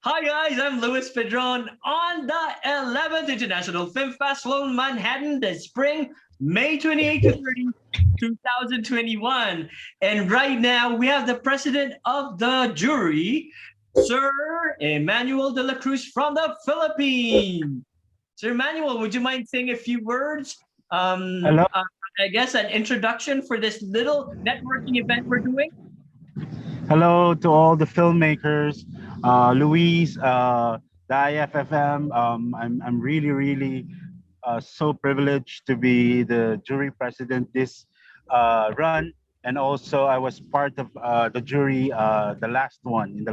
Hi guys, I'm Louis Pedron on the 11th International Film Festival in Manhattan this spring, May 28 to 30, 2021. And right now we have the president of the jury, Sir Emmanuel de la Cruz from the Philippines. Sir Emmanuel, would you mind saying a few words? Um, Hello, uh, I guess an introduction for this little networking event we're doing. hello to all the filmmakers, Luis, the IFFM. I'm really so privileged to be the jury president this run, and also I was part of the jury, the last one,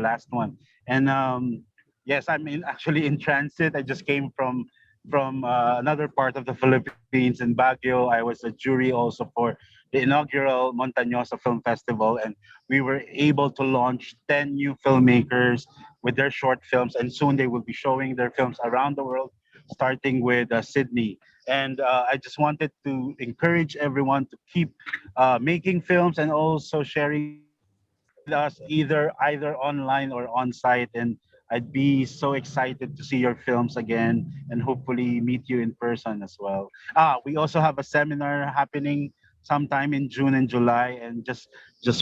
and yes, actually in transit. I just came from another part of the Philippines in Baguio. I was a jury also for the inaugural Montañosa Film Festival, and we were able to launch 10 new filmmakers with their short films, and soon they will be showing their films around the world, starting with Sydney. And I just wanted to encourage everyone to keep making films and also sharing with us either online or on site. And I'd be so excited to see your films again and hopefully meet you in person as well. We also have a seminar happening sometime in June and July, and just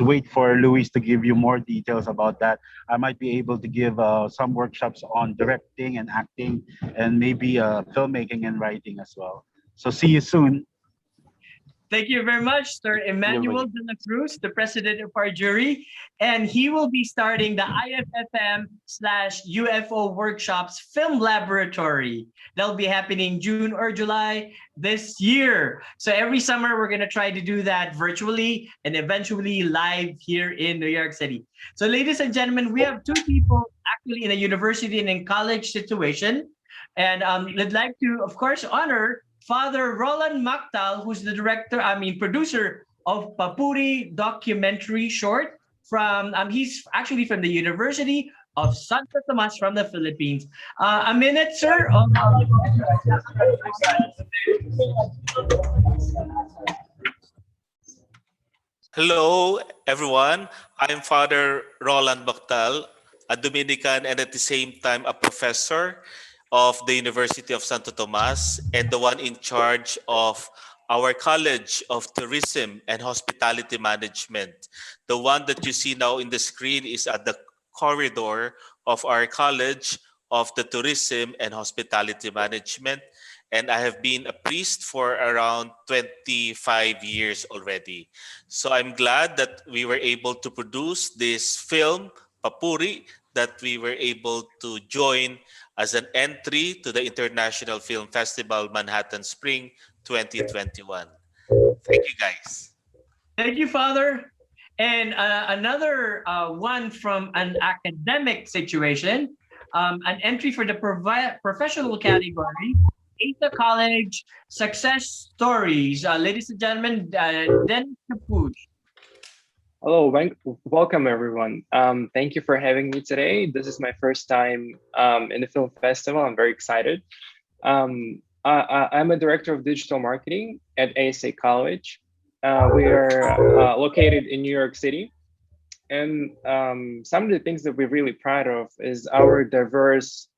wait for Luis to give you more details about that. I might be able to give some workshops on directing and acting, and maybe filmmaking and writing as well. So see you soon. Thank you very much, Sir Emmanuel de la Cruz, the president of our jury. And he will be starting the IFFM/UFO workshops film laboratory. That'll be happening June or July this year. So every summer, we're going to try to do that virtually and eventually live here in New York City. So, ladies and gentlemen, we have two people actually in a university and in college situation. And I'd like to, of course, honor Father Roland Mactal, who's the producer of Papuri documentary short he's actually from the University of Santo Tomas from the Philippines. A minute, sir. Hello, everyone. I'm Father Roland Bactal, a Dominican and at the same time a professor of the University of Santo Tomas and the one in charge of our College of Tourism and Hospitality Management. The one that you see now in the screen is at the corridor of our College of the Tourism and Hospitality Management. And I have been a priest for around 25 years already. So I'm glad that we were able to produce this film, Papuri, that we were able to join as an entry to the International Film Festival Manhattan Spring 2021. Thank you, guys. Thank you, Father. And another one from an academic situation, an entry for the professional category, Ada College Success Stories. Ladies and gentlemen, Denis Kapush. Hello, welcome everyone. Thank you for having me today. This is my first time in the film festival. I'm very excited. I'm a director of digital marketing at ASA College. We are located in New York City. And some of the things that we're really proud of is our diverse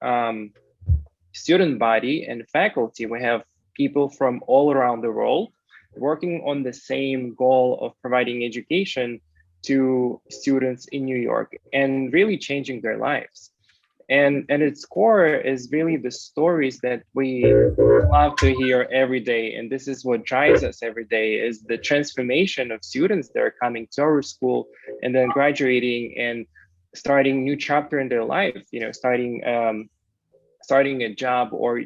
student body and faculty. We have people from all around the world working on the same goal of providing education to students in New York and really changing their lives. And at its core is really the stories that we love to hear every day. And this is what drives us every day is the transformation of students that are coming to our school and then graduating and starting new chapter in their life, starting a job or,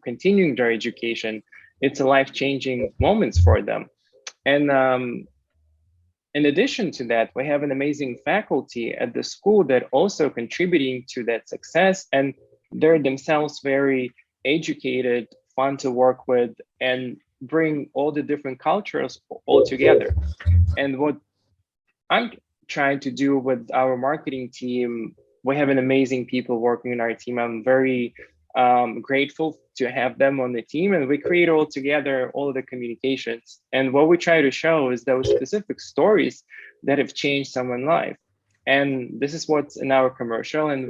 continuing their education. It's a life-changing moments for them. And in addition to that, we have an amazing faculty at the school that also contributing to that success, and they're themselves very educated, fun to work with, and bring all the different cultures all together. And what I'm trying to do with our marketing team, we have an amazing people working in our team. I'm very grateful to have them on the team, and we create all together all of the communications. And what we try to show is those specific stories that have changed someone's life. And this is what's in our commercial, and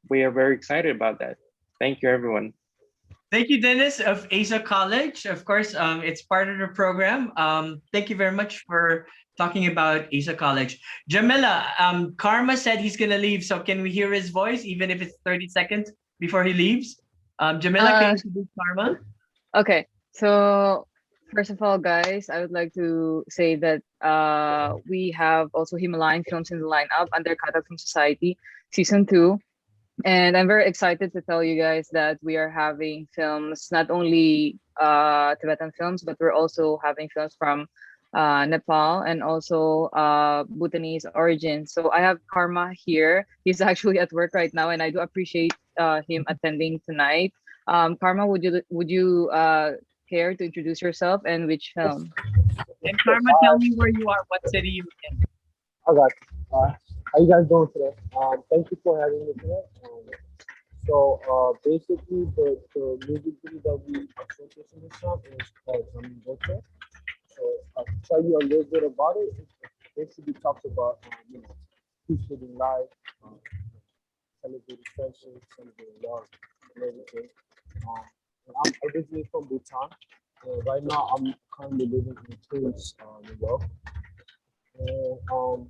we are very excited about that. Thank you, everyone. Thank you, Dennis of Asa College. Of course, it's part of the program. Thank you very much for talking about Asa College. Jamila, Karma said he's going to leave, so can we hear his voice, even if it's 30 seconds before he leaves? Jamila, can you introduce Karma? Okay, so first of all, guys, I would like to say that we have also Himalayan Films in the lineup under Katak Film Society Season 2. And I'm very excited to tell you guys that we are having films, not only Tibetan films, but we're also having films from Nepal and also Bhutanese origin. So I have Karma here. He's actually at work right now, and I do appreciate him attending tonight. Karma, would you care to introduce yourself and which film? And Karma, tell me where you are, what city you're in. Okay. How you guys doing today? Thank you for having me today. Basically, the music video that we are showcasing this time is called Tenzin Wang Jor. So to tell you a little bit about it, it basically talks about appreciating life, celebrating friendship, celebrating love, and everything. And I'm originally from Bhutan. And right now, I'm currently living in Queens, New York. And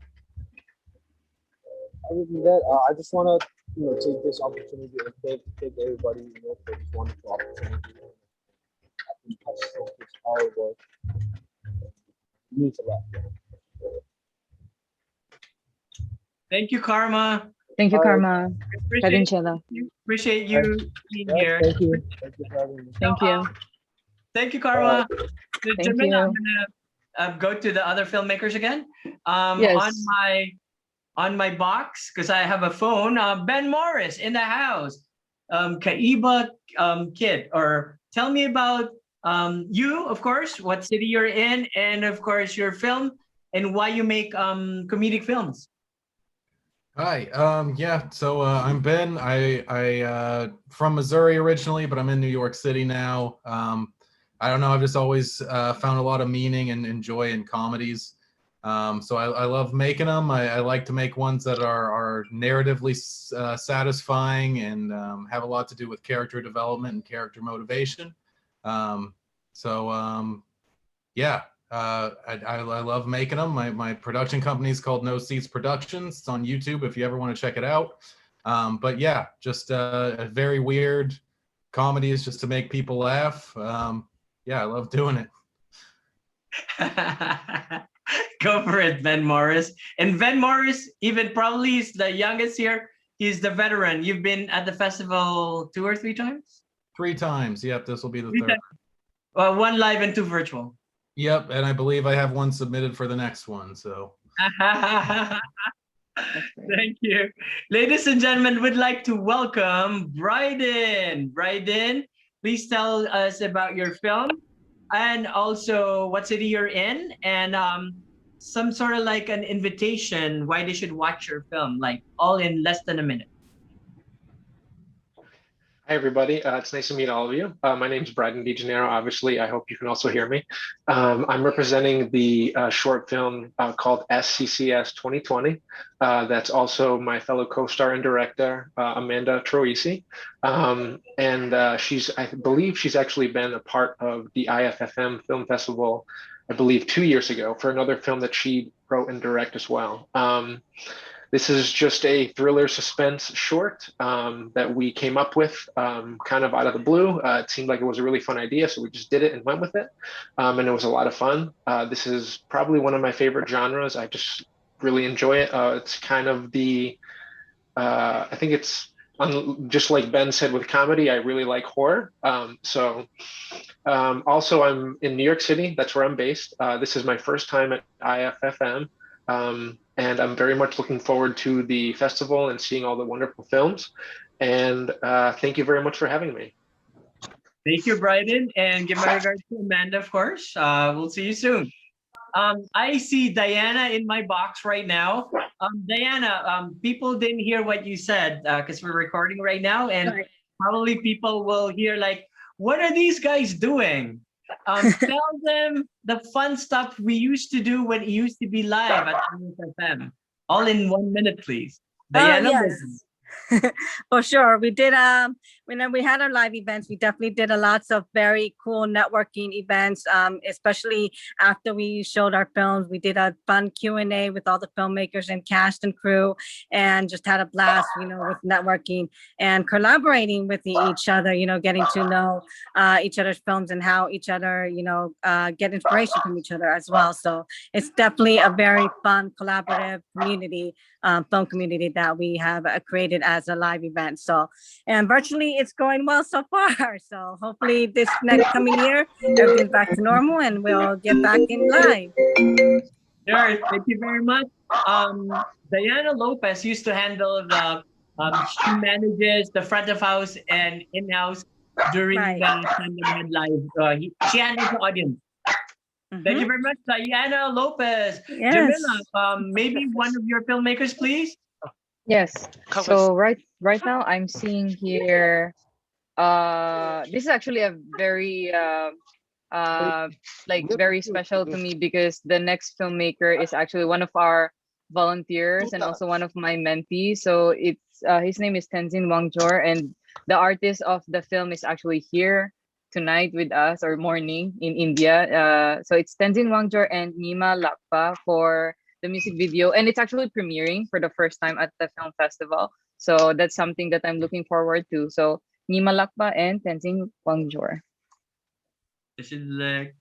other than that, I just want to, take this opportunity and thank everybody, for this wonderful opportunity. I think I showcase our work. It means a lot. Thank you, Karma. Thank you, Karma. Appreciate you being here. Thank you. Thank you for having me. Thank you. Thank you, Karma. Thank Jamila, you. I'm gonna go to the other filmmakers again. Yes. On my box, because I have a phone. Ben Morris in the house. Kaiba Kid, or tell me about you, of course, what city you're in, and of course your film and why you make comedic films. Hi, yeah, so I'm Ben. I from Missouri originally, but I'm in New York City now. I don't know, I've just always found a lot of meaning and joy in comedies. So I love making them. I like to make ones that are narratively satisfying and have a lot to do with character development and character motivation. Yeah. I love making them. My production company is called No Seats Productions. It's on YouTube if you ever want to check it out. But yeah, just a very weird comedy is just to make people laugh. Yeah, I love doing it. Go for it, Ben Morris. And Ben Morris, even probably is the youngest here. He's the veteran. You've been at the festival 2 or 3 times? 3 times. Yep, this will be the 3 third. times. 1 live and 2 virtual. Yep, and I believe I have one submitted for the next one. So. Thank you. Ladies and gentlemen, we'd like to welcome Bryden. Bryden, please tell us about your film and also what city you're in, and some sort of like an invitation why they should watch your film, like all in less than a minute. Hi, everybody. It's nice to meet all of you. My name is Bryden DeGennaro. Obviously, I hope you can also hear me. I'm representing the short film called SCCS 2020. That's also my fellow co-star and director, Amanda Troisi. I believe she's actually been a part of the IFFM Film Festival, I believe 2 years ago, for another film that she wrote and directed as well. This is just a thriller suspense short that we came up with kind of out of the blue. It seemed like it was a really fun idea, so we just did it and went with it. And it was a lot of fun. This is probably one of my favorite genres. I just really enjoy it. It's kind of I think it's just like Ben said with comedy, I really like horror. Also, I'm in New York City. That's where I'm based. This is my first time at IFFM. And I'm very much looking forward to the festival and seeing all the wonderful films. And thank you very much for having me. Thank you, Bryden, and give my regards to Amanda, of course. We'll see you soon. I see Diana in my box right now. Diana, people didn't hear what you said because we're recording right now, and probably people will hear like, what are these guys doing? Tell them the fun stuff we used to do when it used to be live at IFFM. All in 1 minute, please. Oh, Diana. yes. For sure. We did when we had our live events, we definitely did a lots of very cool networking events, especially after we showed our films. We did a fun Q&A with all the filmmakers and cast and crew, and just had a blast, with networking and collaborating with each other, getting to know each other's films and how each other, get inspiration from each other as well. So it's definitely a very fun collaborative community, film community that we have created as a live event. So, and virtually it's going well so far. So hopefully this next coming year, everything's back to normal and we'll get back in live. Sure, thank you very much. Diana Lopez used to handle the, she manages the front of house and in-house during Right. the Tandem Head Live. She handles the audience. Thank you very much, Diana Lopez. Yes. Jamila, maybe one of your filmmakers, please. Yes. So right now I'm seeing here. This is actually a very very special to me, because the next filmmaker is actually one of our volunteers and also one of my mentees. So it's his name is Tenzin Wang Jor, and the artist of the film is actually here tonight with us, or morning in India. So it's Tenzin Wang Jor and Nima Lakpa for the music video, and it's actually premiering for the first time at the film festival. So that's something that I'm looking forward to. So Nima Lakpa and Tenzin Wang Jor. This is like,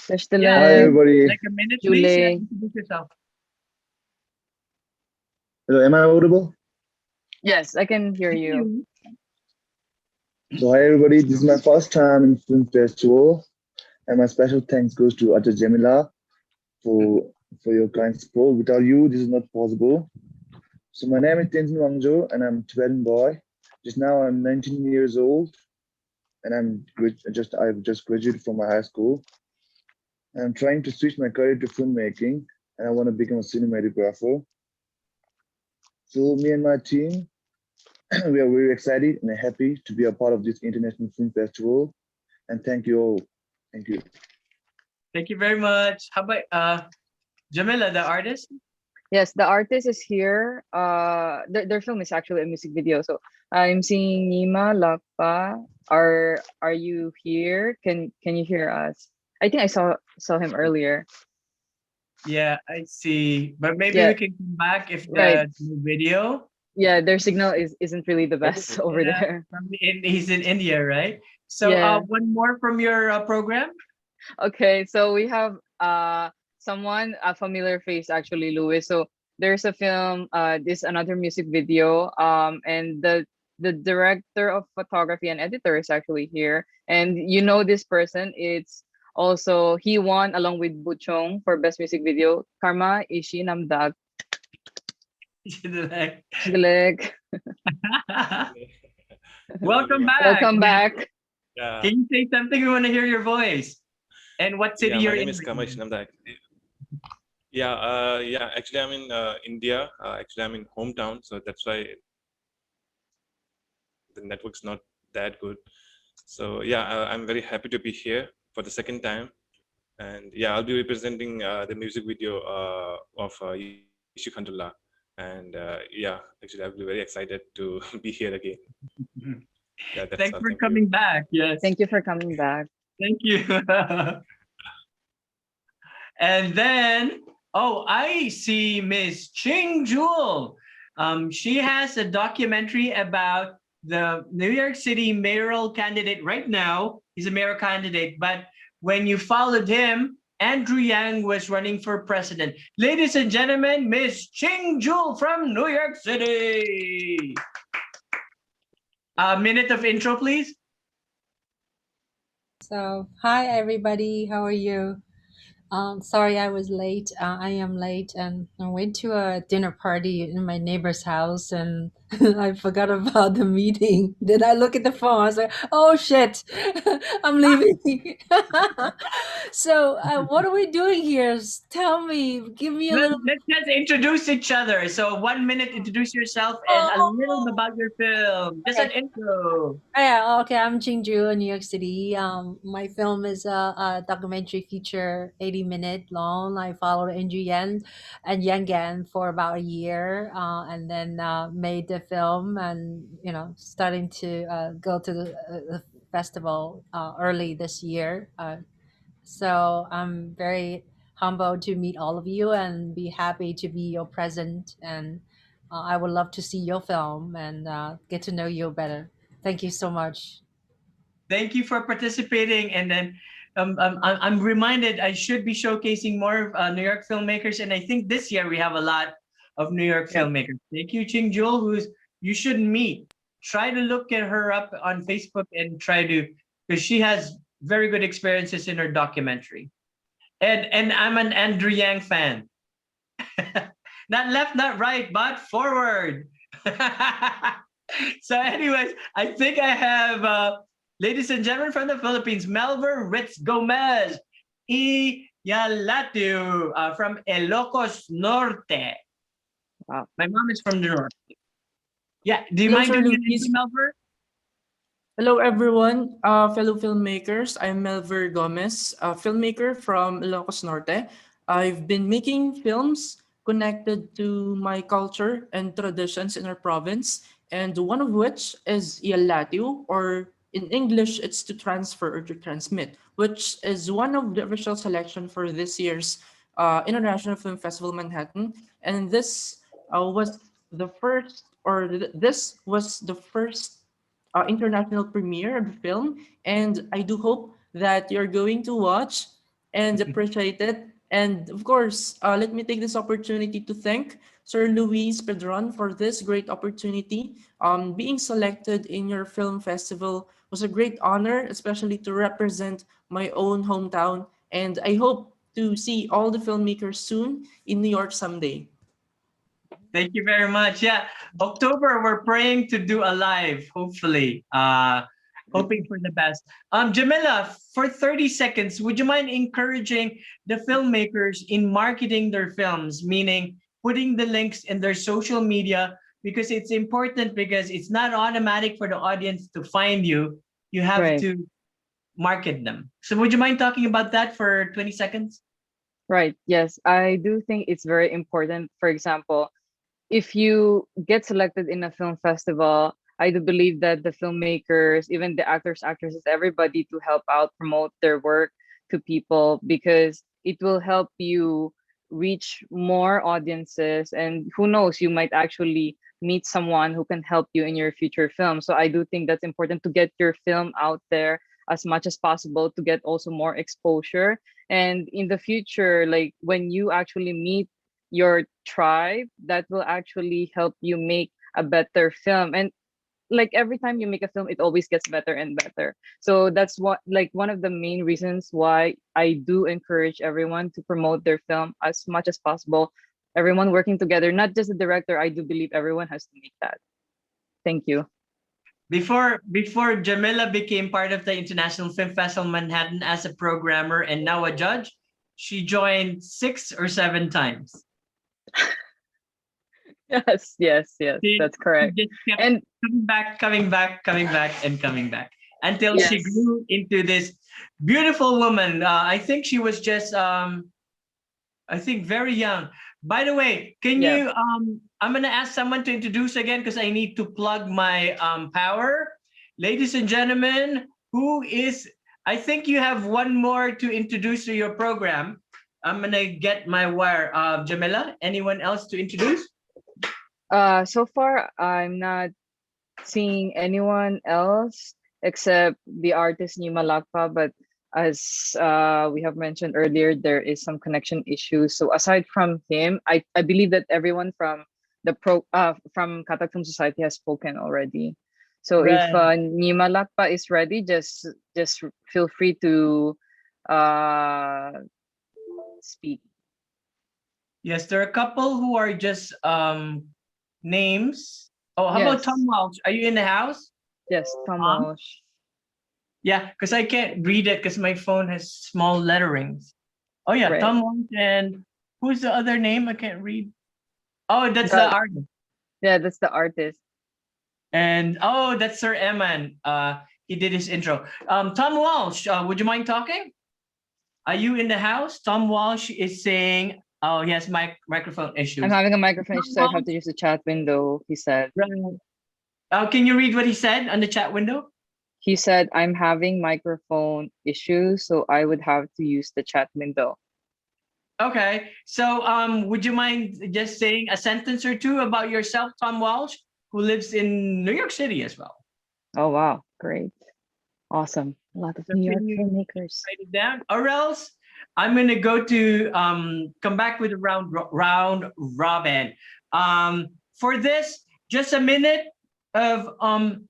Hi everybody. like a minute, please. Julie. Yeah, introduce yourself. Hello, am I audible? Yes, I can hear you. So hi everybody, this is my first time in film festival, and my special thanks goes to Ajay Jamila for your kind support. Without you, this is not possible. So my name is Tenzin Wang Jor, and I'm a Tibetan boy. Just now I'm 19 years old, and I've just graduated from my high school. And I'm trying to switch my career to filmmaking, and I want to become a cinematographer. So me and my team, we are very excited and happy to be a part of this international film festival. And thank you all. Thank you. Thank you very much. How about Jamila, the artist? Yes, the artist is here. Their film is actually a music video. So I'm seeing Nima Lakpa. Are you here? Can you hear us? I think I saw him earlier. Yeah, I see. But maybe Yeah. we can come back if the Right. video. Yeah, their signal isn't really the best over Yeah, there. he's in India, right? So Yeah. one more from your program. Okay, so we have someone, a familiar face actually, Louis. So there's a film, this another music video, and the director of photography and editor is actually here. And this person, it's also, he won along with Buchong for best music video, Karma Ishi Namdag. Galeg. Welcome back. Welcome back. Yeah. Can you say something? We want to hear your voice. And what city Yeah, you're my in? name is Kamesh Namdak. Yeah, actually I'm in India. Actually I'm in hometown, so that's why the network's not that good. So yeah, I'm very happy to be here for the second time. And yeah, I'll be representing the music video of Yishu Khandullah. And yeah, actually I'll be very excited to be here again. Yeah, that's Thanks all. for Thank you. coming back. Yes. Thank you for coming back. Thank you. And then, I see Miss Ching Jewel. She has a documentary about the New York City mayoral candidate right now. He's a mayoral candidate, but when you followed him, Andrew Yang was running for president. Ladies and gentlemen, Miss Ching Jewel from New York City. A minute of intro, please. So, hi everybody, how are you? Sorry I was late. I am late, and I went to a dinner party in my neighbor's house, and I forgot about the meeting. Then I look at the phone. I was like, "Oh shit, I'm leaving." So, what are we doing here? Tell me. Give me a little. Let's just introduce each other. So 1 minute, introduce yourself and a little Oh, about your film. Just okay. an intro. Yeah, okay. I'm Jinju in New York City. My film is a documentary feature, 80-minute long. I followed Andrew Yan and Yang Gan for about a year, and then made the film, and starting to go to the festival early this year. So I'm very humbled to meet all of you and be happy to be your present. And I would love to see your film and get to know you better. Thank you so much. Thank you for participating. And then I'm reminded I should be showcasing more New York filmmakers. And I think this year we have a lot of New York Yep. filmmakers. Thank you, Ching Jewel, who's you should meet. Try to look at her up on Facebook and try to, because she has very good experiences in her documentary. And I'm an Andrew Yang fan. Not left, not right, but forward. So, anyways, I think I have, ladies and gentlemen from the Philippines, Melvin Gomez, Yalatu from Ilocos Norte. Wow. My mom is from the north. Yeah, do you Hello, mind Sir doing an Luis. intro, Melvin? Hello, everyone, fellow filmmakers. I'm Melvin Gomez, a filmmaker from Ilocos Norte. I've been making films connected to my culture and traditions in our province, and one of which is Ialatio, or in English, it's to transfer or to transmit, which is one of the official selection for this year's International Film Festival Manhattan. And this was the first, or this was the first international premiere of the film, and I do hope that you're going to watch and appreciate it. And of course, let me take this opportunity to thank Sir Luis Pedron for this great opportunity. Being selected in your film festival was a great honor, especially to represent my own hometown. And I hope to see all the filmmakers soon in New York someday. Thank you very much. Yeah, October we're praying to do a live, hopefully. Hoping for the best. Jamila, for 30 seconds, would you mind encouraging the filmmakers in marketing their films, meaning putting the links in their social media, because it's important, because it's not automatic for the audience to find you. You have Right. to market them. So would you mind talking about that for 20 seconds? Right. Yes, I do think it's very important. For example, if you get selected in a film festival, I do believe that the filmmakers, even the actors, actresses, everybody to help out, promote their work to people, because it will help you reach more audiences. And who knows, you might actually meet someone who can help you in your future film. So I do think that's important to get your film out there as much as possible to get also more exposure. And in the future, like when you actually meet your tribe, that will actually help you make a better film. And like every time you make a film, it always gets better and better. So that's what, like, one of the main reasons why I do encourage everyone to promote their film as much as possible. Everyone working together, not just the director. I do believe everyone has to make that. Thank you. Before Jamila became part of the International Film Festival Manhattan as a programmer and now a judge, she joined 6 or 7 times. Yes, She that's correct. just kept And coming back, and coming back until she yes, grew into this beautiful woman. I think she was just, I think, very young. By the way, can yeah. you? I'm gonna ask someone to introduce again because I need to plug my power. Ladies and gentlemen, who is? I think you have one more to introduce to your program. I'm gonna get my wire. Jamila, anyone else to introduce? So far, I'm not seeing anyone else except the artist Nima Lakpa, but as we have mentioned earlier, there is some connection issues. So aside from him, I believe that everyone from the from Katak Film Society has spoken already. So if Right. Nima Lakpa is ready, just feel free to uh, speak. Yes, there are a couple who are just names. Oh, how about Yes. Tom Walsh? Are you in the house? Yes, Tom Tom? Walsh. Yeah, because I can't read it because my phone has small letterings. Oh yeah, Right. Tom Walsh, and who's the other name? I can't read. Oh, that's the That- artist. Yeah, that's the artist. And oh, that's Sir Eman. He did his intro. Tom Walsh, would you mind talking? Are you in the house? Tom Walsh is saying, oh, he has microphone issues. I'm having a microphone issue, so I Tom have to use the chat window, he said. Right. Can you read what he said on the chat window? He said, I'm having microphone issues, so I would have to use the chat window. Okay. So would you mind just saying a sentence or two about yourself, Tom Walsh, who lives in New York City as well? Oh, wow. Great. Awesome. A lot of So New York can you filmmakers. write it down? Or else I'm gonna go to come back with a round robin. For this, just a minute of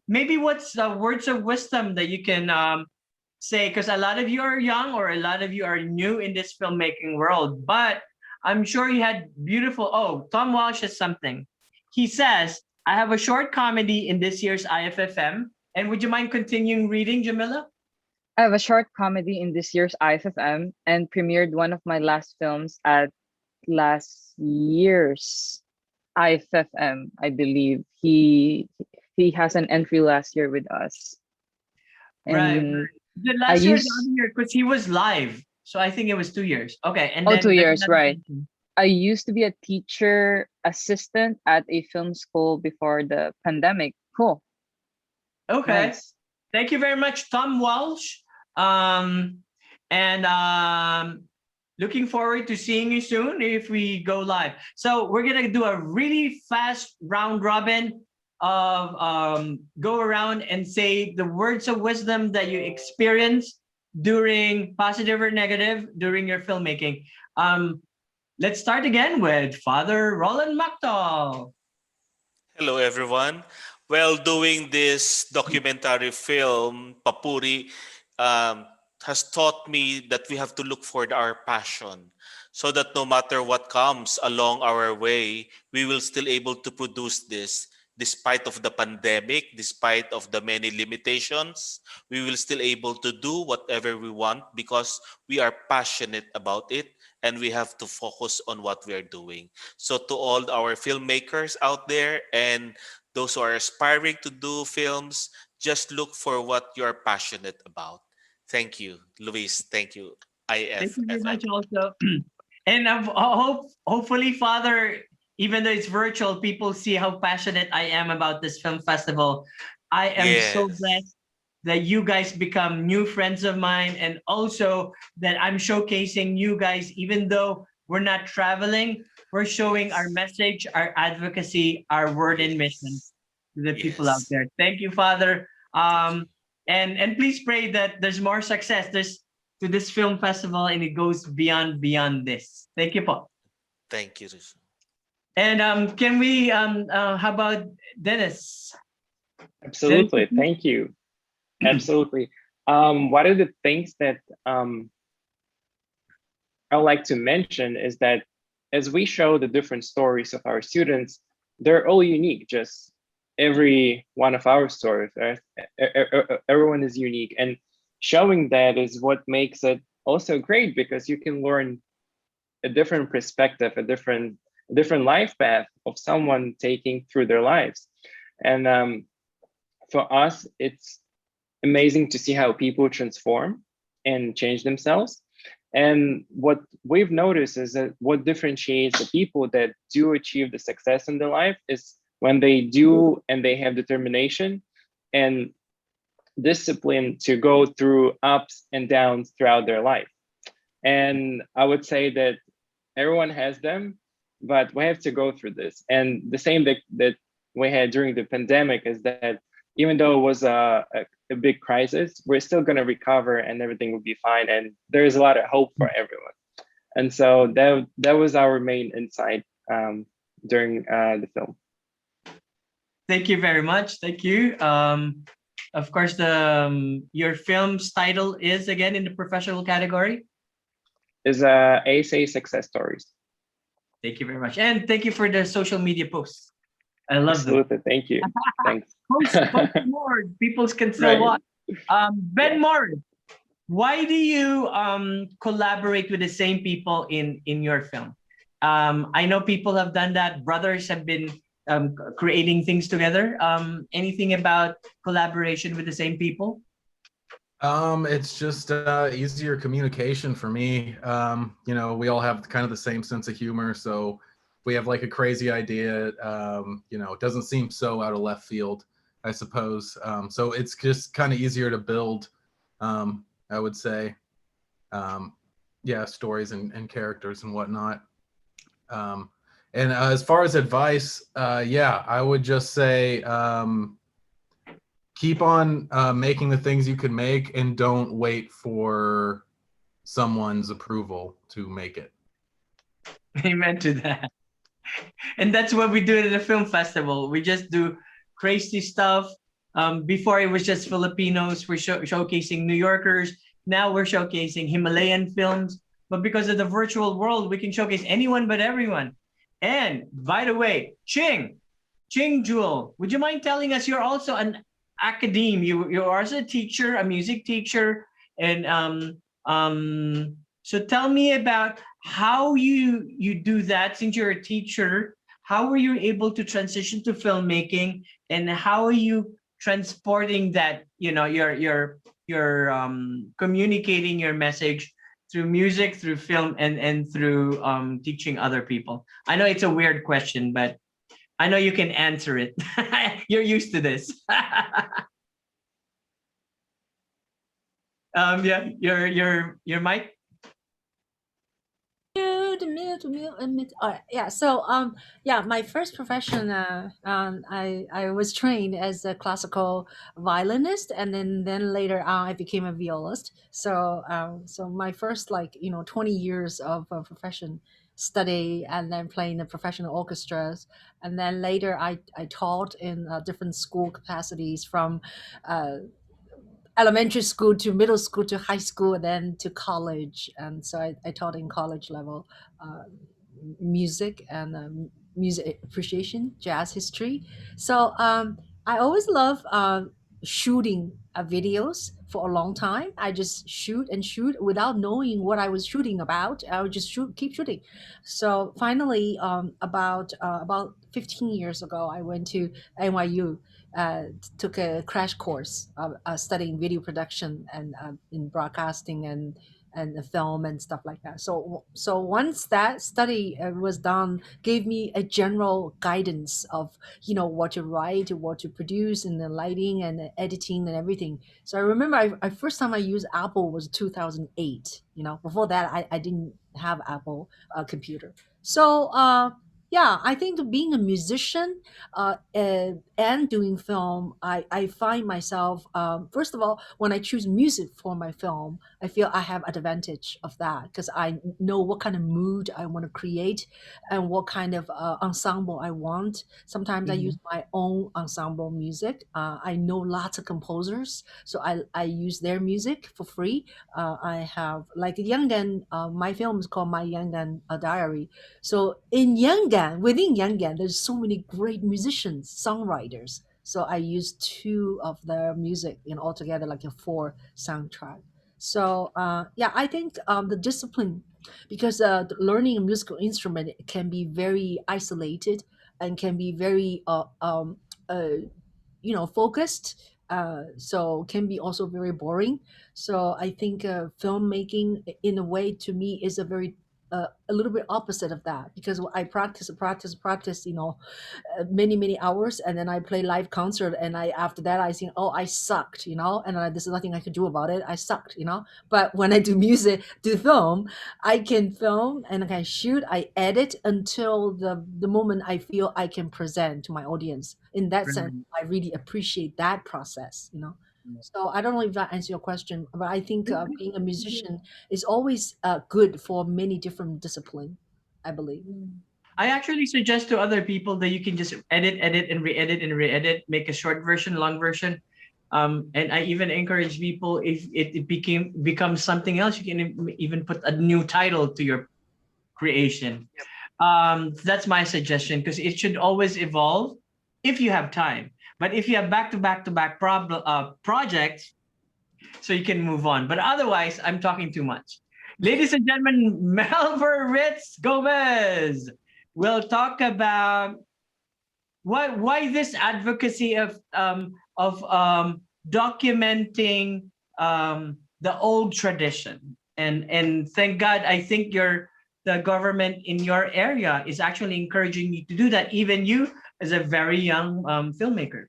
maybe what's words of wisdom that you can say, because a lot of you are young or a lot of you are new in this filmmaking world, but I'm sure you had beautiful. Oh, Tom Walsh has something. He says, I have a short comedy in this year's IFFM. And would you mind continuing reading, Jamila? I have a short comedy in this year's IFFM and premiered one of my last films at last year's IFFM, I believe. He has an entry last year with us. Right. And The I last year, used- the other year, because he was live. So I think it was 2 years. Okay. And Oh, then 2 there's years, another right. question. I used to be a teacher assistant at a film school before the pandemic. Cool. Okay. Nice. Thank you very much, Tom Walsh. And looking forward to seeing you soon if we go live. So we're gonna do a really fast round robin of go around and say the words of wisdom that you experienced during positive or negative during your filmmaking. Let's start again with Father Roland Mactal. Hello, everyone. Well, doing this documentary film, Papuri, has taught me that we have to look for our passion so that no matter what comes along our way, we will still able to produce this despite of the pandemic, despite of the many limitations. We will still able to do whatever we want because we are passionate about it and we have to focus on what we are doing. So to all our filmmakers out there and those who are aspiring to do films, just look for what you're passionate about. Thank you, Luis. Thank you, Thank you very much IFFM. also. And hopefully, Father, even though it's virtual, people see how passionate I am about this film festival. I am so Yes. blessed that you guys become new friends of mine, and also that I'm showcasing you guys, even though we're not traveling, we're showing our message, our advocacy, our word and mission to the people out Yes. there. Thank you, Father. And please pray that there's more success to this film festival and it goes beyond this. Thank you, po. Thank you. Rizzo. And can we how about Dennis? Absolutely. Thank you. Absolutely. One of the things that I would like to mention is that as we show the different stories of our students, they're all unique. Just every one of our stories, right? Everyone is unique, and showing that is what makes it also great because you can learn a different perspective, a different life path of someone taking through their lives. And for us, it's amazing to see how people transform and change themselves. And what we've noticed is that what differentiates the people that do achieve the success in their life is when they do and they have determination and discipline to go through ups and downs throughout their life. And I would say that everyone has them, but we have to go through this. And the same that we had during the pandemic is that even though it was a big crisis, we're still going to recover and everything will be fine. And there's a lot of hope for everyone. And so that was our main insight during the film. Thank you very much. Thank you. Of course, your film's title is again in the professional category. Is ASA Success Stories. Thank you very much. And thank you for the social media posts I love them. Absolutely. Thank you. Thanks. Post more. People can still Right. watch. Ben Morris, why do you collaborate with the same people in your film? I know people have done that. Brothers have been creating things together. Anything about collaboration with the same people? It's just easier communication for me. You know, we all have kind of the same sense of humor, so if we have like a crazy idea, you know, it doesn't seem so out of left field, I suppose. So it's just kind of easier to build, I would say, yeah, stories and characters and whatnot. And as far as advice, yeah, I would just say, keep on making the things you can make and don't wait for someone's approval to make it. Amen to that. And that's what we do at the film festival. We just do crazy stuff. Before it was just Filipinos, we're showcasing New Yorkers. Now we're showcasing Himalayan films. But because of the virtual world, we can showcase anyone but everyone. And by the way, Ching Jewel, would you mind telling us, you're also an academe, you're also a teacher, a music teacher, and so tell me about how you do that. Since you're a teacher, how were you able to transition to filmmaking, and how are you transporting that, you know, your communicating your message through music, through film, and through teaching other people? I know it's a weird question, but I know you can answer it. You're used to this. Yeah, your mic. Yeah, so yeah, my first profession, I was trained as a classical violinist, and then later I became a violist. So so my first, like, 20 years of profession study, and then playing the professional orchestras, and then later I taught in different school capacities, from elementary school to middle school to high school, and then to college. And so I taught in college level uh, music and music appreciation, jazz history. So I always love shooting videos. For a long time I just shoot and shoot without knowing what I was shooting about. I would just keep shooting. So finally, about 15 years ago, I went to NYU, uh, took a crash course of studying video production and in broadcasting and the film and stuff like that. So once that study was done, gave me a general guidance of, what to write, what to produce, and the lighting and the editing and everything. So I remember I first time I used Apple was 2008. Before that I didn't have Apple computer. So yeah, I think being a musician and doing film, I find myself, first of all, when I choose music for my film, I feel I have advantage of that, because I know what kind of mood I want to create and what kind of ensemble I want. Sometimes I use my own ensemble music. I know lots of composers, so I use their music for free. I have, like, Yangan, my film is called My Yangan Diary. So in Yangan, within Yangan, there's so many great musicians, songwriters. So I use two of their music, altogether, like a 4 soundtrack. So yeah, I think the discipline, because learning a musical instrument can be very isolated and can be very focused. So can be also very boring. So I think filmmaking, in a way, to me, is a little bit opposite of that, because I practice, many hours, and then I play live concert, and after that I think, oh, I sucked, and there's nothing I could do about it. I sucked. But when I do music, do film, I can film and I can shoot, I edit until the moment I feel I can present to my audience. In that sense, I really appreciate that process. So I don't know if that answers your question, but I think being a musician is always good for many different disciplines, I believe. I actually suggest to other people that you can just edit, and re-edit, make a short version, long version. And I even encourage people, if it becomes something else, you can even put a new title to your creation. That's my suggestion, because it should always evolve. if you have time. But if you have back-to-back projects, so you can move on. But otherwise, I'm talking too much. Ladies and gentlemen, Melvin Gomez will talk about why this advocacy of documenting the old tradition. And thank God, I think the government in your area is actually encouraging you to do that, even you as a very young filmmaker.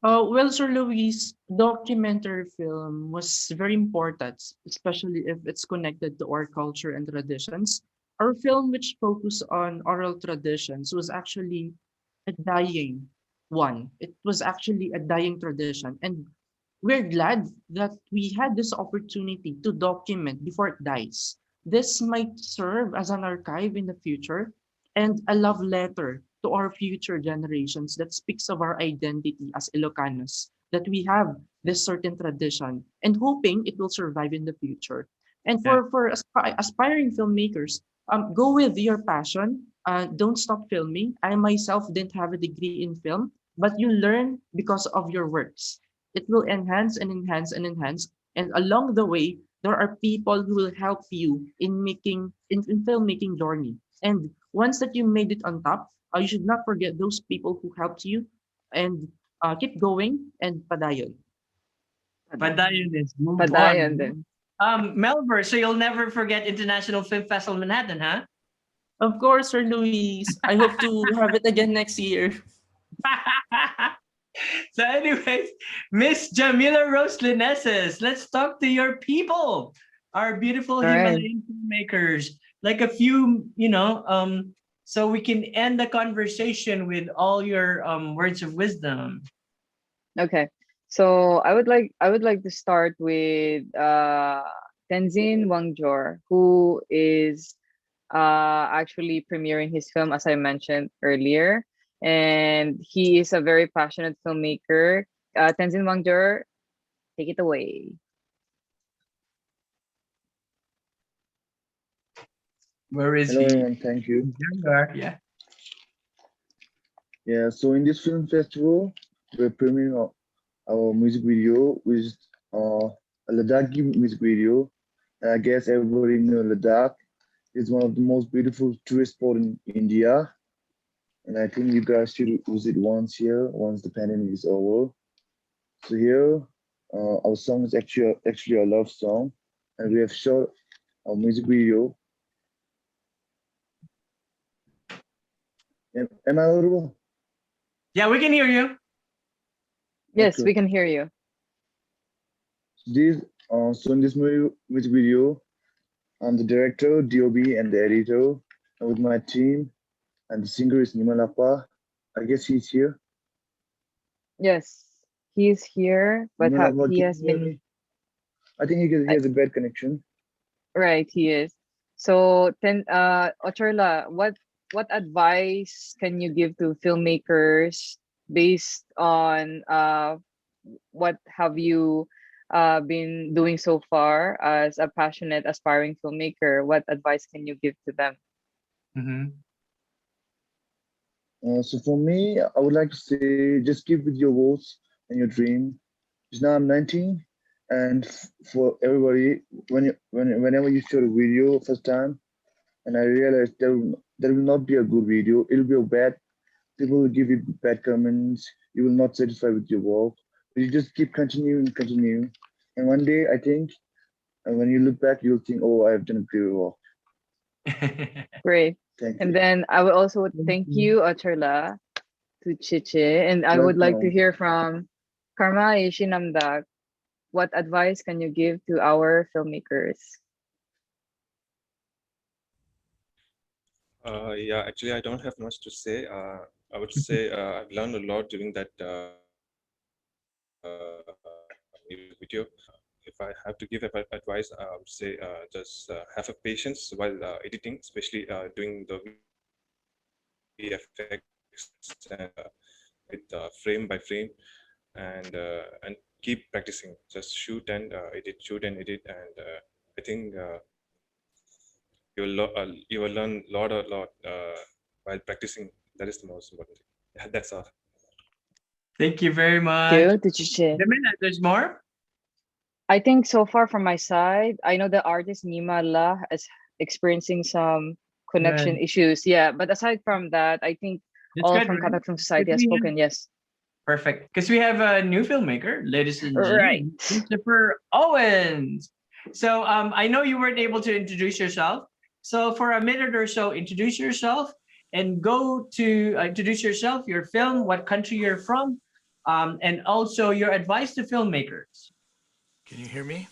Well, Sir Luis, documentary film was very important, especially if it's connected to our culture and traditions. Our film, which focused on oral traditions, was actually a dying one. It was actually a dying tradition. And we're glad that we had this opportunity to document before it dies. This might serve as an archive in the future and a love letter to our future generations that speaks of our identity as Ilocanos, that we have this certain tradition and hoping it will survive in the future. And for aspiring filmmakers, go with your passion. Don't stop filming. I myself didn't have a degree in film, but you learn because of your works. It will enhance and enhance and enhance. And along the way, there are people who will help you in in filmmaking journey. And once that you made it on top, you should not forget those people who helped you and keep going and padayon. Padayon is move Padayon on. din. Melvin, so you'll never forget International Film Festival Manhattan, huh? Of course, Sir Luis. I hope to have it again next year. So anyways, Miss Jamila Rose Lineses, let's talk to your people, our beautiful right. Himalayan filmmakers. Like a few, so we can end the conversation with all your words of wisdom. Okay. So I would like to start with Tenzin Wang Jor, who is actually premiering his film, as I mentioned earlier, and he is a very passionate filmmaker. Tenzin Wang Jor, take it away. Where is Hello he? everyone, thank you. There you are. Yeah. Yeah, so in this film festival, we're premiering our music video, which is a Ladakhi music video. I guess everybody know Ladakh is one of the most beautiful tourist spot in India. And I think you guys should visit once here, once the pandemic is over. So here, our song is actually a love song, and we have shot our music video. Am I audible? Yeah, we can hear you. Yes, Okay. we can hear you. So in this music video, I'm the director, DOB, and the editor. And with my team, and the singer is Nimalapa. I guess he's here. Yes, he's here, but Nimalapa, he can has you hear been me? I think he has a bad connection. right. He is. So, Ochorla, what advice can you give to filmmakers based on what have you been doing so far as a passionate aspiring filmmaker? What advice can you give to them? Mm-hmm. So for me, I would like to say, just keep with your goals and your dream. Because now I'm 19, and for everybody, whenever you shoot a video first time, and I realized there will not be a good video. It'll be a bad. People will give you bad comments. You will not satisfy with your work. But you just keep continue. And one day, I think, and when you look back, you'll think, oh, I've done a great work. Great. Thank And you. then I would also thank you, Ochorla, to Chiche. And I would like to Welcome. hear from Karma Ishinamdak. What advice can you give to our filmmakers? Yeah, actually, I don't have much to say. I would say I've learned a lot during that music video. If I have to give advice, I would say just have a patience while editing, especially doing the VFX and with frame by frame, and keep practicing. Just shoot and edit, and I think you will learn a lot while practicing. That is the most important thing. That's all. Thank you very much. You, did you share? Jamila, there's more? I think so far from my side, I know the artist Nima La is experiencing some connection Good. issues. Yeah, but aside from that, I think That's all good, from right? Katak Film Society has spoken. Yes. Perfect. Because we have a new filmmaker, ladies and Right. gentlemen, Christopher Owens. So I know you weren't able to introduce yourself. So for a minute or so, introduce yourself and go to introduce yourself, your film, what country you're from, and also your advice to filmmakers. Can you hear me?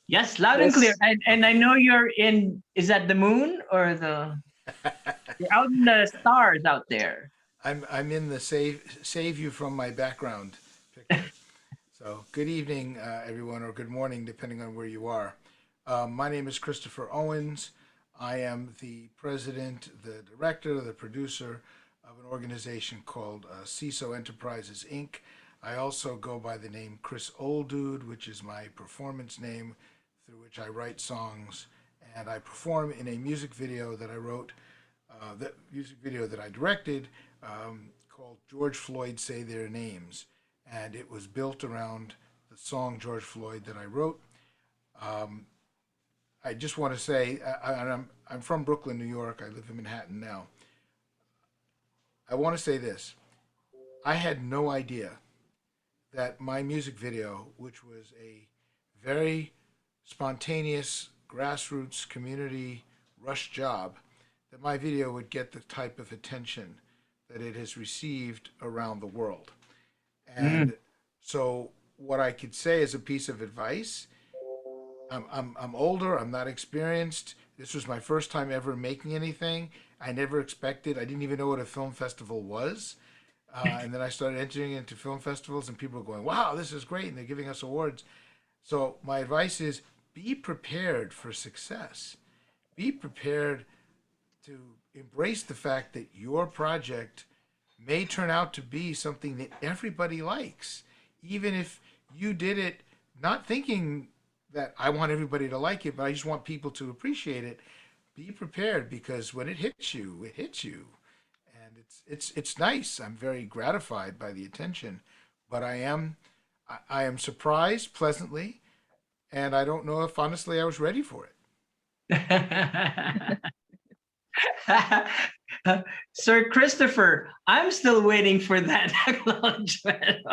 Yes, loud and clear. Yes. And I know you're in, is that the moon or the, you're out in the stars out there. I'm in the save you from my background picture. So good evening, everyone, or good morning, depending on where you are. My name is Christopher Owens. I am the president, the director, the producer of an organization called CISO Enterprises, Inc. I also go by the name Chris Olddude, which is my performance name through which I write songs. And I perform in a music video that I wrote, the music video that I directed, called George Floyd Say Their Names. And it was built around the song George Floyd that I wrote. I just want to say, I'm from Brooklyn, New York. I live in Manhattan now. I want to say this. I had no idea that my music video, which was a very spontaneous grassroots community rush job, that my video would get the type of attention that it has received around the world. And so what I could say as a piece of advice, I'm older, I'm not experienced. This was my first time ever making anything. I never expected, I didn't even know what a film festival was. And then I started entering into film festivals and people were going, wow, this is great. And they're giving us awards. So my advice is be prepared for success. Be prepared to embrace the fact that your project may turn out to be something that everybody likes. Even if you did it not thinking that I want everybody to like it, but I just want people to appreciate it. Be prepared, because when it hits you, it hits you. And it's nice. I'm very gratified by the attention, but I am surprised pleasantly, and I don't know if honestly I was ready for it. Sir Christopher, I'm still waiting for that acknowledgement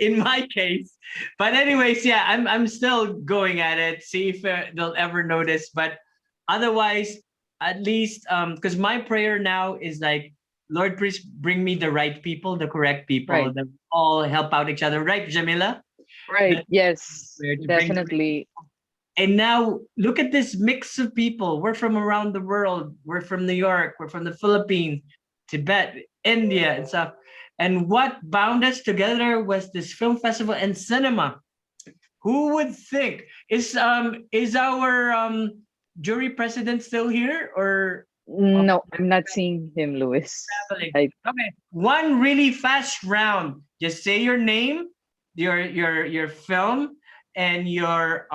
in my case. But anyways, yeah, I'm still going at it, see if they'll ever notice. But otherwise, at least, because my prayer now is like, Lord, please bring me the right people, the correct people, Right. that all help out each other. Right, Jamila? Right. Yes. Prayer to bring the right Definitely. And now look at this mix of people. We're from around the world. We're from New York. We're from the Philippines, Tibet, India, and stuff. And what bound us together was this film festival and cinema. Who would think? Is our jury president still here, or No, I'm not seeing him, Louis. traveling? I, Okay, one really fast round. Just say your name, your film, and your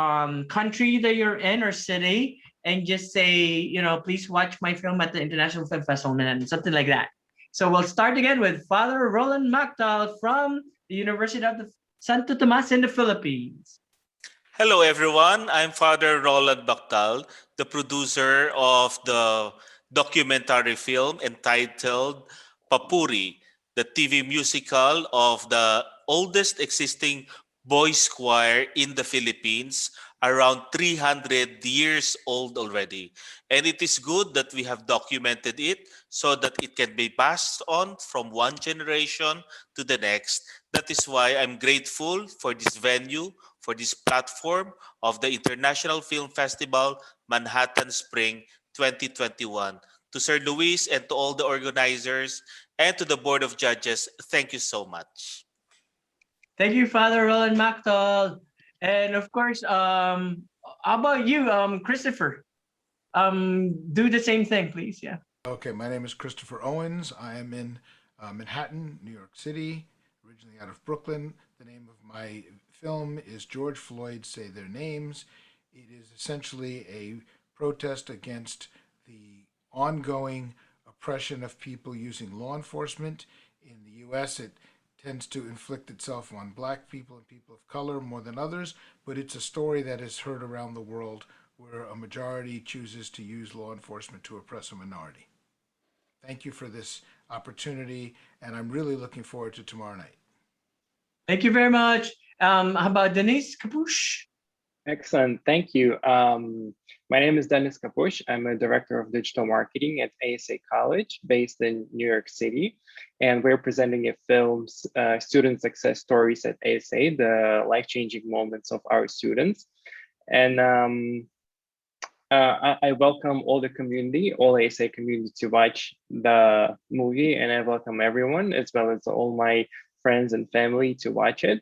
country that you're in or city, and just say, please watch my film at the International Film Festival, and something like that. So we'll start again with Father Roland Mactal from the University of Santo Tomas in the Philippines. Hello, everyone. I'm Father Roland Bactal, the producer of the documentary film entitled Papuri, the TV musical of the oldest existing boys choir in the Philippines, around 300 years old already. And it is good that we have documented it so that it can be passed on from one generation to the next. That is why I'm grateful for this venue, for this platform of the International Film Festival, Manhattan Spring 2021. To Sir Luis and to all the organizers and to the Board of Judges, thank you so much. Thank you, Father Roland Mactal. And of course, how about you, Christopher? Do the same thing, please. Yeah. Okay, my name is Christopher Owens. I am in Manhattan, New York City, originally out of Brooklyn. The name of my film is George Floyd Say Their Names. It is essentially a protest against the ongoing oppression of people using law enforcement In the U.S., it tends to inflict itself on black people and people of color more than others, but it's a story that is heard around the world where a majority chooses to use law enforcement to oppress a minority. Thank you for this opportunity, and I'm really looking forward to tomorrow night. Thank you very much. How about Denis Kapush? Excellent. Thank you. My name is Denis Kapush. I'm a director of digital marketing at ASA College based in New York City. And we're presenting a film, Student Success Stories at ASA, the life-changing moments of our students. And I welcome all the community, all ASA community to watch the movie. And I welcome everyone, as well as all my friends and family to watch it.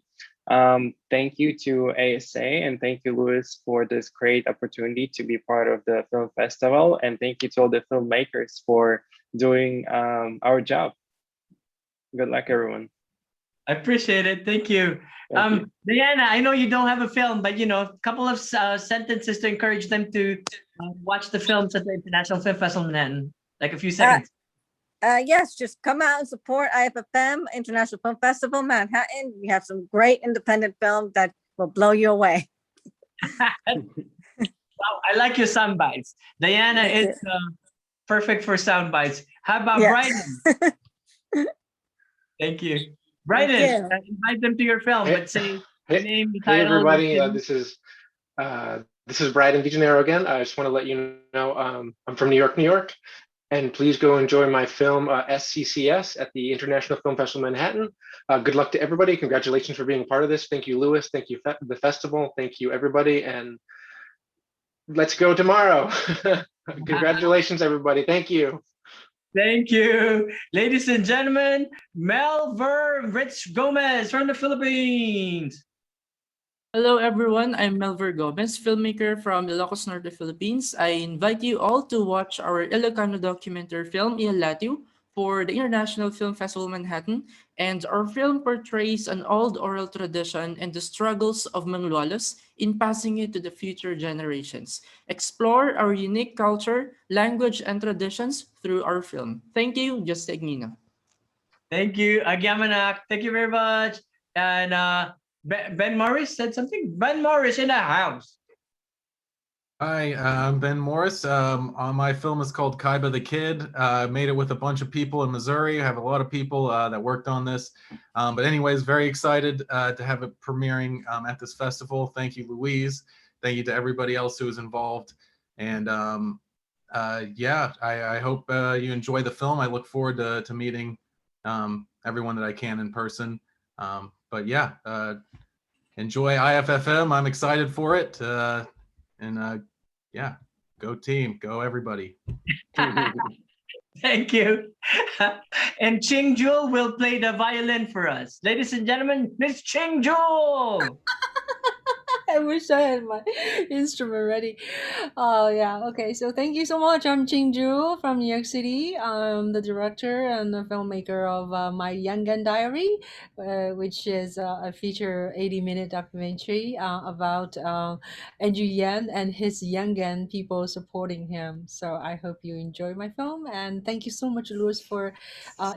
Thank you to ASA and thank you, Louis, for this great opportunity to be part of the film festival. And thank you to all the filmmakers for doing our job. Good luck, everyone. I appreciate it. Thank you. Diana, I know you don't have a film, but a couple of sentences to encourage them to watch the films at the International Film Festival in Manhattan. Like a few seconds. Yes, just come out and support IFFM, International Film Festival, Manhattan. We have some great independent films that will blow you away. Wow, I like your sound bites. Diana is perfect for sound bites. How about Bryden? Thank you. Bryden, invite them to your film, but say your name, the title. Hey everybody, this is Bryden DeGennaro again. I just want to let you know I'm from New York. And please go enjoy my film SCCS at the International Film Festival Manhattan. Good luck to everybody. Congratulations for being a part of this. Thank you, Louis. Thank you, the festival. Thank you, everybody. And let's go tomorrow. Congratulations, everybody. Thank you. Thank you. Ladies and gentlemen, Melvin Gomez from the Philippines. Hello everyone, I'm Melvin Gomez, filmmaker from Ilocos Norte, Philippines. I invite you all to watch our Ilocano documentary film, Ihalatu, for the International Film Festival Manhattan. And our film portrays an old oral tradition and the struggles of Manglolos in passing it to the future generations. Explore our unique culture, language, and traditions through our film. Thank you, Just Agnino. Thank you, Agyamanak. Thank you very much. And Ben Morris said something. Ben Morris in the house. Hi, I'm Ben Morris. My film is called Kaiba the Kid. I made it with a bunch of people in Missouri. I have a lot of people that worked on this. But anyways, very excited to have it premiering at this festival. Thank you, Louise. Thank you to everybody else who was involved. And yeah, I hope you enjoy the film. I look forward to meeting everyone that I can in person. But yeah, enjoy IFFM. I'm excited for it. And yeah, go team, go everybody. Thank you. And Ching Jewel will play the violin for us. Ladies and gentlemen, Miss Ching Jewel. I wish I had my instrument ready. Oh yeah, okay. So thank you so much. I'm Chingju from New York City. I'm the director and the filmmaker of My Yangan Diary, which is a feature 80-minute documentary about Andrew Yan and his Yangan people supporting him. So I hope you enjoy my film, and thank you so much, Louis, for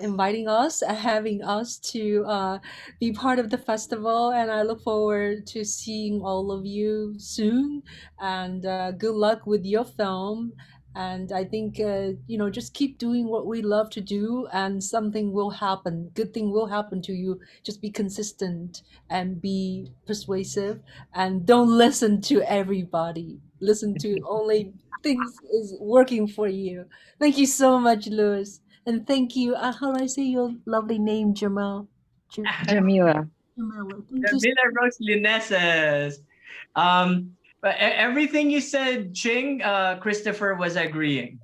inviting us, having us to be part of the festival, and I look forward to seeing all of you soon. And good luck with your film. And I think just keep doing what we love to do, and something will happen. Good thing will happen to you. Just be consistent and be persuasive, and don't listen to everybody. Listen to only things is working for you. Thank you so much, Louis, and thank you. How do I say your lovely name, Jamal? Jamila. Jamila Rose Lineses. But everything you said, Ching, Christopher was agreeing.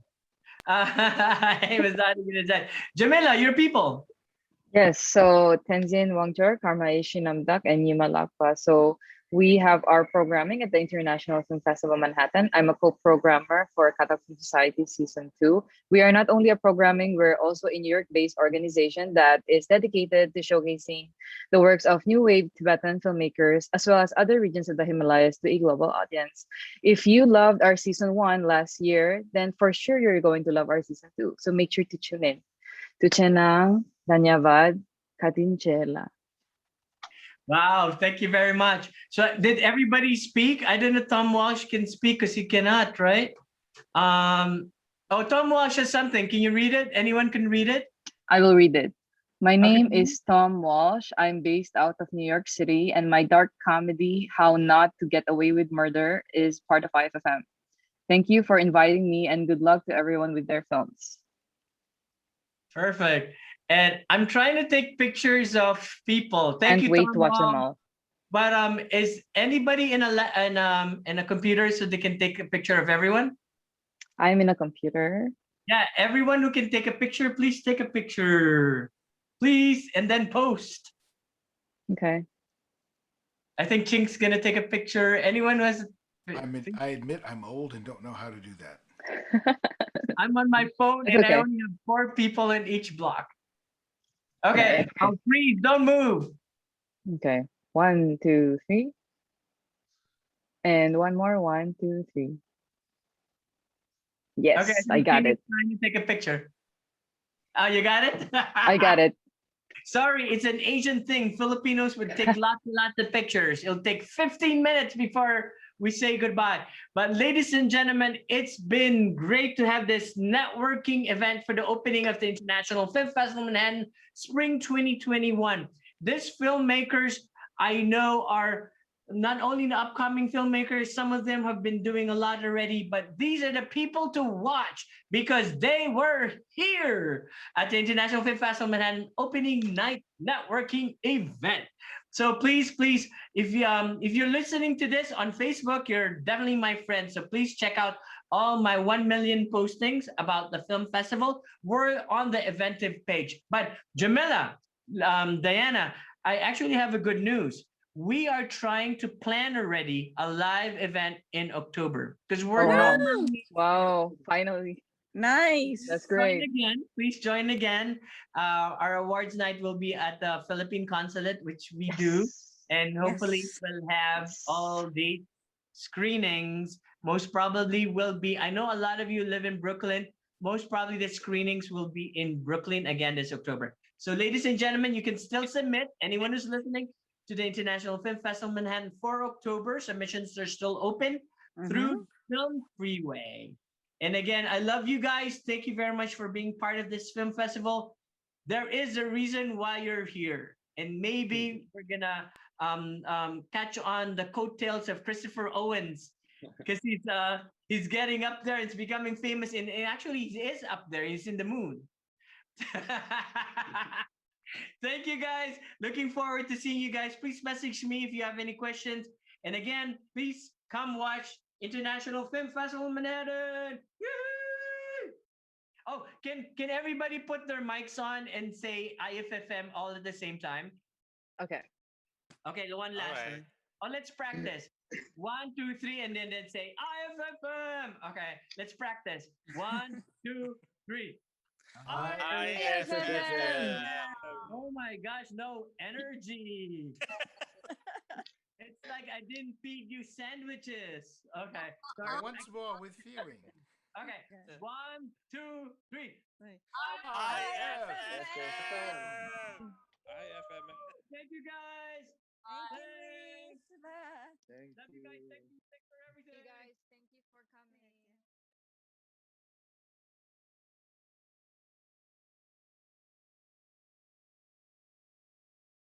He was not even that. Jamila, your people. Yes, so Tenzin Wang Jor, Karma Namdak, and Yima Lakpa. So we have our programming at the International Film Festival Manhattan. I'm a co-programmer for Katak Film Society Season 2. We are not only a programming, we're also a New York-based organization that is dedicated to showcasing the works of new wave Tibetan filmmakers, as well as other regions of the Himalayas to a global audience. If you loved our Season 1 last year, then for sure you're going to love our Season 2. So make sure to tune in. Tuchenang, Danyavad, Katinchela. Wow, thank you very much. So did everybody speak? I don't know Tom Walsh can speak because he cannot, right? Oh, Tom Walsh has something. Can you read it? Anyone can read it? I will read it. My Okay. name is Tom Walsh. I'm based out of New York City, and my dark comedy, How Not to Get Away with Murder, is part of IFFM. Thank you for inviting me, and good luck to everyone with their films. Perfect. And I'm trying to take pictures of people. Thank Can't you, wait Tom to watch them Walsh. all. But is anybody in a computer so they can take a picture of everyone? I'm in a computer. Yeah, everyone who can take a picture, please take a picture. Please, and then post. Okay. I think Chink's gonna take a picture. Anyone who has I admit I'm old and don't know how to do that. I'm on my phone It's and I okay. only have 4 people in each block. Okay, Okay. I'll freeze, don't move. Okay. 1, 2, 3. And one more. 1, 2, 3. Yes, Okay, I got Chink is it. trying to take a picture. Oh, you got it? I got it. Sorry, it's an Asian thing. Filipinos would take lots and lots of pictures. It'll take 15 minutes before we say goodbye. But ladies and gentlemen, it's been great to have this networking event for the opening of the International Film Festival in Manhattan, Spring 2021. This filmmakers I know are not only the upcoming filmmakers, some of them have been doing a lot already, but these are the people to watch because they were here at the International Film Festival Manhattan opening night networking event. So please, if you're listening to this on Facebook, you're definitely my friend. So please check out all my 1 million postings about the film festival. We're on the Eventive page. But Jamila, Diana, I actually have a good news. We are trying to plan already a live event in October because we're Oh, normally wow. Finally. Nice. That's join great. again. Please join again. Our awards night will be at the Philippine Consulate, which we do, and hopefully Yes. we'll have all the screenings. Most probably will be. I know a lot of you live in Brooklyn. Most probably the screenings will be in Brooklyn again this October. So, ladies and gentlemen, you can still submit. Anyone who's listening to the International Film Festival Manhattan for October, submissions are still open through Film Freeway. And again, I love you guys. Thank you very much for being part of this film festival. There is a reason why you're here, and maybe we're gonna catch on the coattails of Christopher Owens because he's getting up there. It's becoming famous, and actually he is up there. He's in the moon. Thank you guys. Looking forward to seeing you guys. Please message me if you have any questions. And again, please come watch International Film Festival Manhattan. Yay! Oh, can everybody put their mics on and say IFFM all at the same time? Okay. Okay, the one last Alright. one. Oh, let's practice. 1, 2, 3, and then say IFFM. Okay, let's practice. 1, 2, 3. IFFM. Oh my gosh, no energy. It's like I didn't feed you sandwiches. Okay. Sorry. Once more with feeling. Okay. 1, 2, 3. IFFM. Thank you guys. Thank you. Thanks. Thank Love you guys. Thank you. Thanks for everything. Hey guys.